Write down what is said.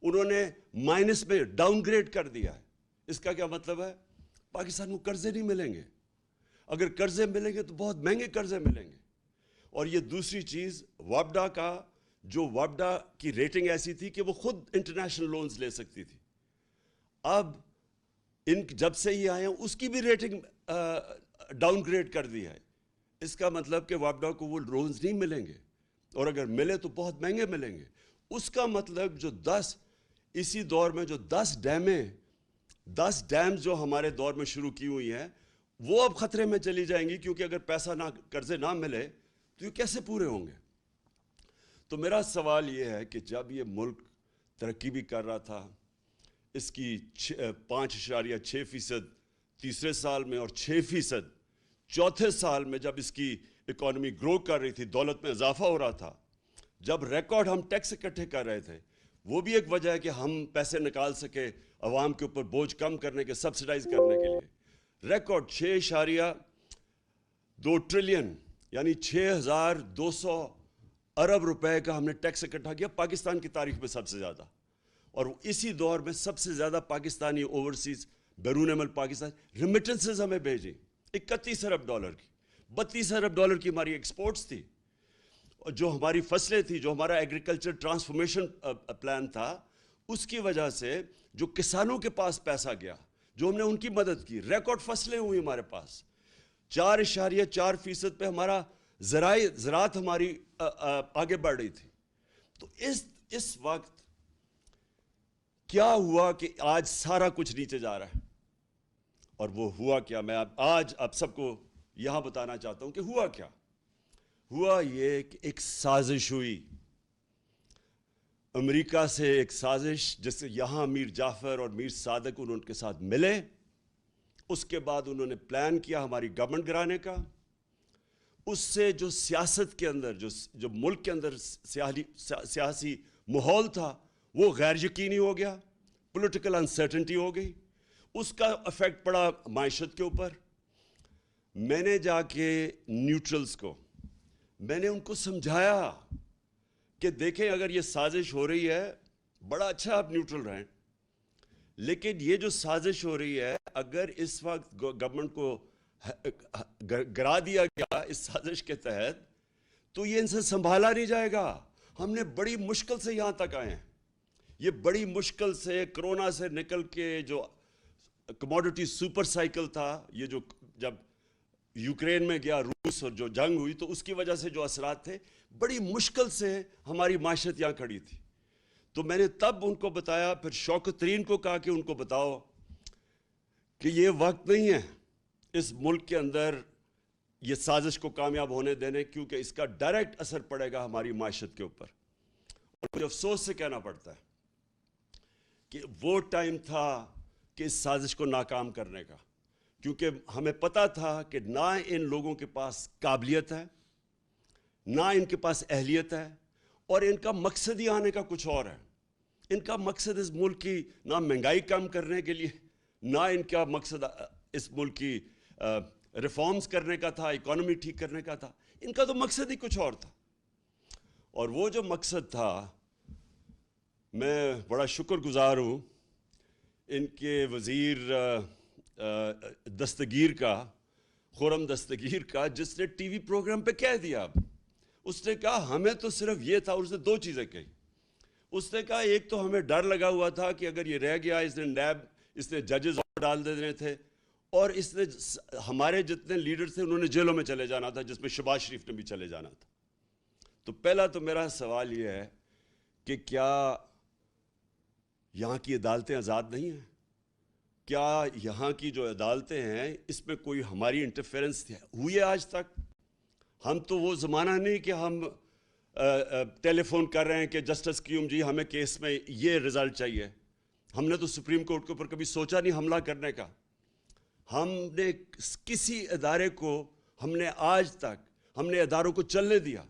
انہوں نے مائنس میں ڈاؤن گریڈ کر دیا ہے. اس کا کیا مطلب ہے؟ پاکستان کو قرضے نہیں ملیں گے. اگر قرضے ملیں گے تو بہت مہنگے قرضے ملیں گے. اور یہ دوسری چیز, وابڈا کی ریٹنگ ایسی تھی کہ وہ خود انٹرنیشنل لونز لے سکتی تھی. اب جب سے یہ آئے ہیں اس کی بھی ریٹنگ ڈاؤن گریڈ کر دی ہے. اس کا مطلب کہ وابڈا کو وہ لونز نہیں ملیں گے, اور اگر ملے تو بہت مہنگے ملیں گے. اس کا مطلب اسی دور میں جو 10 ڈیم جو ہمارے دور میں شروع کی ہوئی ہیں وہ اب خطرے میں چلی جائیں گی, کیونکہ اگر پیسہ قرضے نہ ملے تو یہ کیسے پورے ہوں گے. تو میرا سوال یہ ہے کہ جب یہ ملک ترقی بھی کر رہا تھا, اس کی 5.6% تیسرے سال میں اور 6% چوتھے سال میں جب اس کی اکانومی گرو کر رہی تھی, دولت میں اضافہ ہو رہا تھا, جب ریکارڈ ہم ٹیکس اکٹھے کر رہے تھے, وہ بھی ایک وجہ ہے کہ ہم پیسے نکال سکے عوام کے اوپر بوجھ کم کرنے کے, سبسیڈائز کرنے کے لیے. ریکارڈ 6.2 ٹریلین یعنی 6,200 ارب روپے کا ہم نے ٹیکس اکٹھا کیا, پاکستان کی تاریخ میں سب سے زیادہ. اور اسی دور میں سب سے زیادہ پاکستانی اوورسیز بیرون ملک پاکستان ریمیٹنسز ہمیں بھیجیں 31 ارب ڈالر کی, 32 ارب ڈالر کی ہماری ایکسپورٹس تھی. اور جو ہماری فصلیں تھیں, جو ہمارا ایگریکلچر ٹرانسفارمیشن پلان تھا, اس کی وجہ سے جو کسانوں کے پاس پیسہ گیا, جو ہم نے ان کی مدد کی, ریکارڈ فصلیں ہوئی ہمارے پاس. 4.4% پہ ہمارا زراعت ہماری آگے بڑھ رہی تھی. تو اس وقت کیا ہوا کہ آج سارا کچھ نیچے جا رہا ہے. اور وہ ہوا کیا, میں آج آپ سب کو یہاں بتانا چاہتا ہوں کہ ہوا کیا. ہوا یہ کہ ایک سازش ہوئی امریکہ سے, ایک سازش جس سے یہاں میر جعفر اور میر صادق انہوں کے ساتھ ملے. اس کے بعد انہوں نے پلان کیا ہماری گورنمنٹ گرانے کا. اس سے جو سیاست کے اندر, جو ملک کے اندر سیاسی ماحول تھا, وہ غیر یقینی ہو گیا, پولیٹیکل انسرٹنٹی ہو گئی. اس کا افیکٹ پڑا معیشت کے اوپر. میں نے جا کے نیوٹرلز کو, میں نے ان کو سمجھایا کہ دیکھیں اگر یہ سازش ہو رہی ہے, بڑا اچھا آپ نیوٹرل رہیں, لیکن یہ جو سازش ہو رہی ہے, اگر اس وقت گورنمنٹ کو گرا دیا گیا اس سازش کے تحت, تو یہ ان سے سنبھالا نہیں جائے گا. ہم نے بڑی مشکل سے یہاں تک آئے ہیں. یہ بڑی مشکل سے کرونا سے نکل کے جو کموڈٹی سپر سائیکل تھا, یہ جو جب یوکرین میں گیا روس اور جو جنگ ہوئی, تو اس کی وجہ سے جو اثرات تھے, بڑی مشکل سے ہماری معیشت یہاں کھڑی تھی. تو میں نے تب ان کو بتایا, پھر شوکت ترین کو کہا کہ ان کو بتاؤ کہ یہ وقت نہیں ہے اس ملک کے اندر یہ سازش کو کامیاب ہونے دینے, کیونکہ اس کا ڈائریکٹ اثر پڑے گا ہماری معیشت کے اوپر. اور مجھے افسوس سے کہنا پڑتا ہے کہ وہ ٹائم تھا کہ اس سازش کو ناکام کرنے کا, کیونکہ ہمیں پتہ تھا کہ نہ ان لوگوں کے پاس قابلیت ہے, نہ ان کے پاس اہلیت ہے, اور ان کا مقصد ہی آنے کا کچھ اور ہے. ان کا مقصد اس ملک کی نہ مہنگائی کم کرنے کے لیے, نہ ان کا مقصد اس ملک کی ریفارمز کرنے کا تھا, اکانومی ٹھیک کرنے کا تھا. ان کا تو مقصد ہی کچھ اور تھا. اور وہ جو مقصد تھا, میں بڑا شکر گزار ہوں ان کے وزیر دستگیر کا, خرم دستگیر کا, جس نے ٹی وی پروگرام پہ کہہ دیا. اب اس نے کہا ہمیں تو صرف یہ تھا, اور اس نے 2 چیزیں کہی. اس نے کہا ایک تو ہمیں ڈر لگا ہوا تھا کہ اگر یہ رہ گیا, اس نے ججز ڈال دینے تھے, اور اس نے ہمارے جتنے لیڈر تھے انہوں نے جیلوں میں چلے جانا تھا, جس میں شہباز شریف نے بھی چلے جانا تھا. تو پہلا تو میرا سوال یہ ہے کہ کیا یہاں کی عدالتیں آزاد نہیں ہیں؟ کیا یہاں کی جو عدالتیں ہیں اس میں کوئی ہماری انٹرفیرنس ہوئی ہے آج تک؟ ہم تو وہ زمانہ نہیں کہ ہم ٹیلی فون کر رہے ہیں کہ جسٹس قیوم جی ہمیں کیس میں یہ رزلٹ چاہیے. ہم نے تو سپریم کورٹ کے اوپر کبھی سوچا نہیں حملہ کرنے کا. ہم نے کسی ادارے کو, ہم نے آج تک ہم نے اداروں کو چلنے دیا.